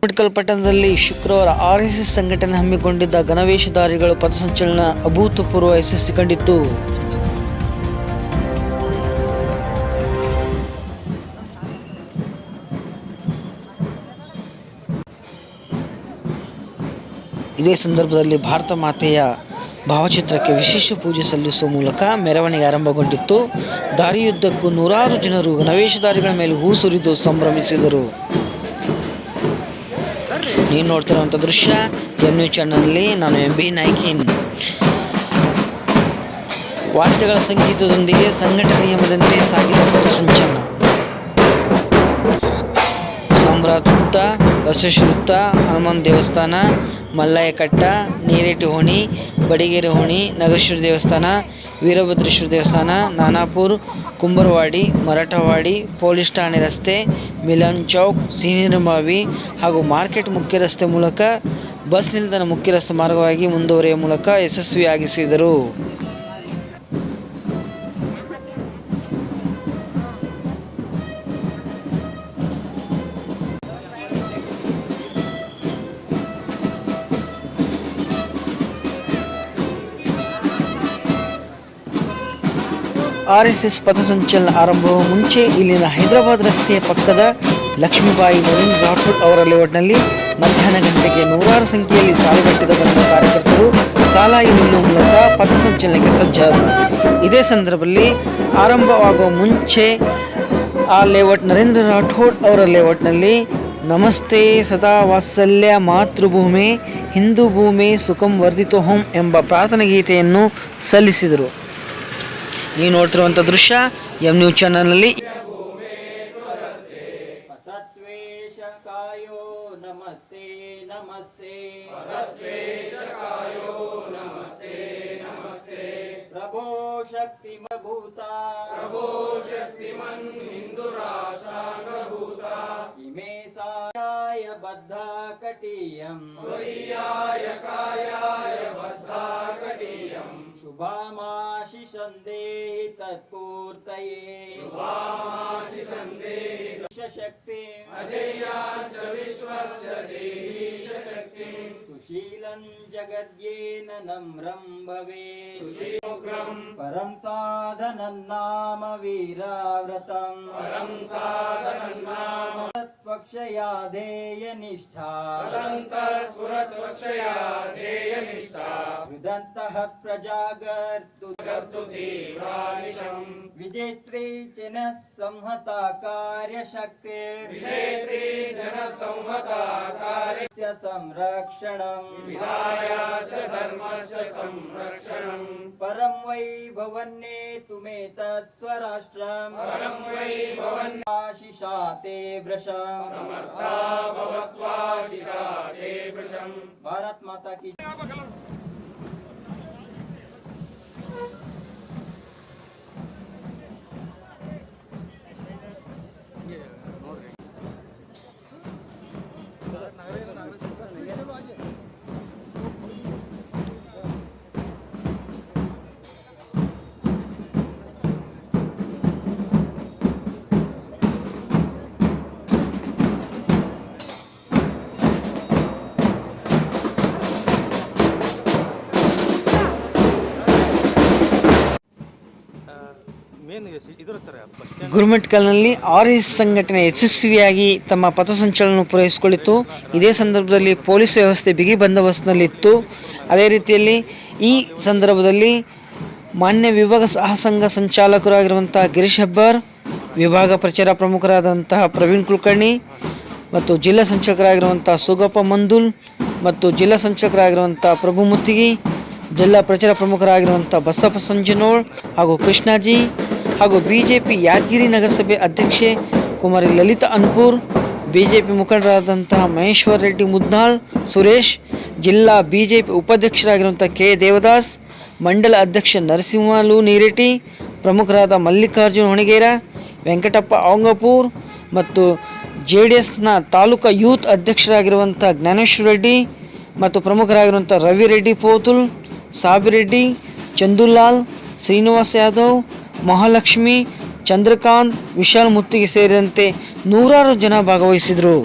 ಗುರುಮಿಟ್ಕಲ್ ಪಟ್ಟಣದಲ್ಲಿ ಶುಕ್ರವಾರ ಆರ್ಎಸ್ಎಸ್ ಸಂಘಟನೆ ಹಮ್ಮಿಕೊಂಡಿದ್ದ ಗಣವೇಷಧಾರಿಗಳ ಪಥಸಂಚಲನ ಅಭೂತಪೂರ್ವ ಯಶಸ್ಸು ಕಂಡಿತ್ತು. ಇದೇ ಸಂದರ್ಭದಲ್ಲಿ ಭಾರತ ಮಾತೆಯ ಭಾವಚಿತ್ರಕ್ಕೆ ವಿಶೇಷ ಪೂಜೆ ಸಲ್ಲಿಸುವ ಮೂಲಕ ಮೆರವಣಿಗೆ ಆರಂಭಗೊಂಡಿತ್ತು. ದಾರಿಯುದ್ದಕ್ಕೂ ನೂರಾರು ಜನರು ಗಣವೇಷಧಾರಿಗಳ ಮೇಲೆ ಹೂ ಸುರಿದು ಸಂಭ್ರಮಿಸಿದರು. ನೀವು ನೋಡ್ತಿರುವಂಥ ದೃಶ್ಯ ಎನ್ಯೂ ಚಾನಲ್ನಲ್ಲಿ ನಾನು MB ನಾಯ್ಕಿನ್. ವಾದ್ಯಗಳ ಸಂಗೀತದೊಂದಿಗೆ ಸಂಘಟನೆ ನಿಯಮದಂತೆ ಸಾಗಿದ ಪಥಸಂಚಲನ. ಸಾಮ್ರಾಟ್ ವೃತ್ತ, ಬಸವೇಶ್ವರ ವೃತ್ತ, ಹನುಮಾನ್ ದೇವಸ್ಥಾನ, ಮಲ್ಲಯ್ಯ ಕಟ್ಟ, ನೀರೇಟಿ ಹೋಣಿ, ಬಡಿಗೆರೆ ಹೋಣಿ, ನಗರೇಶ್ವರ ದೇವಸ್ಥಾನ, ವೀರಭದ್ರೇಶ್ವರ ದೇವಸ್ಥಾನ, ನಾನಾಪುರ್, ಕುಂಬರವಾಡಿ, ಮರಾಠವಾಡಿ, ಪೊಲೀಸ್ ಠಾಣೆ ರಸ್ತೆ, ಮಿಲನ್ ಚೌಕ್, ಸಿಹಿನೀರಬಾವಿ ಹಾಗೂ ಮಾರ್ಕೆಟ್ ಮುಖ್ಯ ರಸ್ತೆ ಮೂಲಕ ಬಸ್ ನಿಲ್ದಾಣ ಮುಖ್ಯ ರಸ್ತೆ ಮಾರ್ಗವಾಗಿ ಮುಂದುವರಿಯುವ ಮೂಲಕ ಯಶಸ್ವಿಯಾಗಿಸಿದರು. ಆರ್ಎಸ್ಎಸ್ ಪಥಸಂಚಲನ ಆರಂಭವ ಮುಂಚೆ ಇಲ್ಲಿನ ಹೈದರಾಬಾದ್ ರಸ್ತೆಯ ಪಕ್ಕದ ಲಕ್ಷ್ಮೀಬಾಯಿ ನವೀನ್ ರಾಠೋಡ್ ಅವರ ಲೇಔಟ್ನಲ್ಲಿ ಮಧ್ಯಾಹ್ನ ಗಂಟೆಗೆ ನೂರಾರು ಸಂಖ್ಯೆಯಲ್ಲಿ ಸಾಲುಗಟ್ಟಿದ ಬಂದ ಕಾರ್ಯಕರ್ತರು ಸಾಲಾಗಿ ನಿಲ್ಲುವ ಮೂಲಕ ಪಥಸಂಚಲನಕ್ಕೆ ಸಜ್ಜಾದರು. ಇದೇ ಸಂದರ್ಭದಲ್ಲಿ ಆರಂಭವಾಗುವ ಮುಂಚೆ ಆ ಲೇಔಟ್ ನರೇಂದ್ರ ರಾಠೋಡ್ ಅವರ ಲೇಔಟ್ನಲ್ಲಿ ನಮಸ್ತೆ ಸದಾ ವಾತ್ಸಲ್ಯ ಮಾತೃಭೂಮಿ ಹಿಂದೂ ಭೂಮಿ ಸುಖಂ ವರ್ಧಿತೋ ಹೋಂ ಎಂಬ ಪ್ರಾರ್ಥನಾ ಗೀತೆಯನ್ನು ಸಲ್ಲಿಸಿದರು. ನೀವು ನೋಡ್ತಿರುವಂಥ ದೃಶ್ಯ MNew ಚಾನಲ್ನಲ್ಲಿ. ಪ್ರಭೋ ಶಕ್ತಿಮಭೂತ ಹಿಂದೂ ರಾಷ್ಟ್ರಾಂಗಭೂತ ಇಮೇ ಸಾಯ ಬದ್ಧ ಕಟಿಯಂ ಶುಭಾಮಾಶಿ ಸಂದೇಹಿ ತತ್ಪೂರ್ತಯೇ ಶಕ್ತಿ ಸುಶೀಲಂ ಜಗದ್ಯೇನ ನಮ್ರಂ ಭವೇ ಪರಂ ಸಾಧನಂ ನಾಮ ವೀರಾವ್ರತಂ ತ್ವಕ್ಷಯಾಧೇಯ ನಿಷ್ಠಾ ಹೃದಂತಃ ಪ್ರಜಾಗರ್ತು ವಿಜೇತ್ರಿ ಜನ ಸಂಹತಾ ಕಾರ್ಯಶಕ್ತಿ ಸಂರಕ್ಷಣಂ ಪರಂ ವೈ ಭವನ್ನೇ ತುಮೇ ತತ್ ಸ್ವರಾಷ್ಟ್ರಂ ಆಶಿಷಾತೆ ವೃಷಂ ಭಾರತ್ ಮಾತಾ ಕಿ. ಗುರುಮಿಟ್ಕಲ್ನಲ್ಲಿ ಆರ್ಎಸ್ಎಸ್ ಸಂಘಟನೆ ಯಶಸ್ವಿಯಾಗಿ ತಮ್ಮ ಪಥಸಂಚಲನ ಪೂರೈಸಿಕೊಂಡಿತು. ಇದೇ ಸಂದರ್ಭದಲ್ಲಿ ಪೊಲೀಸ್ ವ್ಯವಸ್ಥೆ ಬಿಗಿ ಬಂದೋಬಸ್ತ್ನಲ್ಲಿತ್ತು. ಅದೇ ರೀತಿಯಲ್ಲಿ ಈ ಸಂದರ್ಭದಲ್ಲಿ ಮಾನ್ಯ ವಿಭಾಗ ಸಹಸಂಘ ಸಂಚಾಲಕರಾಗಿರುವಂಥ ಗಿರೀಶ್ ಹೆಬ್ಬಾರ್, ವಿಭಾಗ ಪ್ರಚಾರ ಪ್ರಮುಖರಾದಂತಹ ಪ್ರವೀಣ್ ಕುಲಕರ್ಣಿ ಮತ್ತು ಜಿಲ್ಲಾ ಸಂಚಾಲಕರಾಗಿರುವಂಥ ಸುಗಪ್ಪ ಮಂದುಲ್ ಮತ್ತು ಜಿಲ್ಲಾ ಸಂಚಾಲಕರಾಗಿರುವಂಥ ಪ್ರಭು ಮುತ್ತಿಗಿ, ಜಿಲ್ಲಾ ಪ್ರಚಾರ ಪ್ರಮುಖರಾಗಿರುವಂಥ ಬಸಪ್ಪ ಸಂಜನೋಳ್ ಹಾಗೂ ಕೃಷ್ಣಾಜಿ ಹಾಗೂ ಬಿಜೆಪಿ ಯಾದಗಿರಿ ನಗರಸಭೆ ಅಧ್ಯಕ್ಷೆ ಕುಮಾರಿ ಲಲಿತಾ ಅನ್ಪುರ್, ಬಿಜೆಪಿ ಮುಖಂಡರಾದಂತಹ ಮಹೇಶ್ವರ್ ರೆಡ್ಡಿ ಮುದ್ನಾಳ್, ಸುರೇಶ್, ಜಿಲ್ಲಾ ಬಿಜೆಪಿ ಉಪಾಧ್ಯಕ್ಷರಾಗಿರುವಂಥ ಕೆ ದೇವದಾಸ್, ಮಂಡಲ ಅಧ್ಯಕ್ಷ ನರಸಿಂಹಲು ನೀರೇಟಿ, ಪ್ರಮುಖರಾದ ಮಲ್ಲಿಕಾರ್ಜುನ್ ಹೊಣಗೇರ, ವೆಂಕಟಪ್ಪ ಔಂಗಪೂರ್ ಮತ್ತು JDSನ ತಾಲೂಕಾ ಯೂತ್ ಅಧ್ಯಕ್ಷರಾಗಿರುವಂಥ ಜ್ಞಾನೇಶ್ವರ ರೆಡ್ಡಿ ಮತ್ತು ಪ್ರಮುಖರಾಗಿರುವಂಥ ರವಿ ರೆಡ್ಡಿ ಪೋತುಲ್, ಸಾಬಿರೆಡ್ಡಿ, ಚಂದುಲಾಲ್, ಶ್ರೀನಿವಾಸ್ ಯಾದವ್, ಮಹಾಲಕ್ಷ್ಮಿ, ಚಂದ್ರಕಾಂತ್, ವಿಶಾಲ್ ಮುತ್ತಿಗೆ ಸೇರಿದಂತೆ ನೂರಾರು ಜನ ಭಾಗವಹಿಸಿದರು.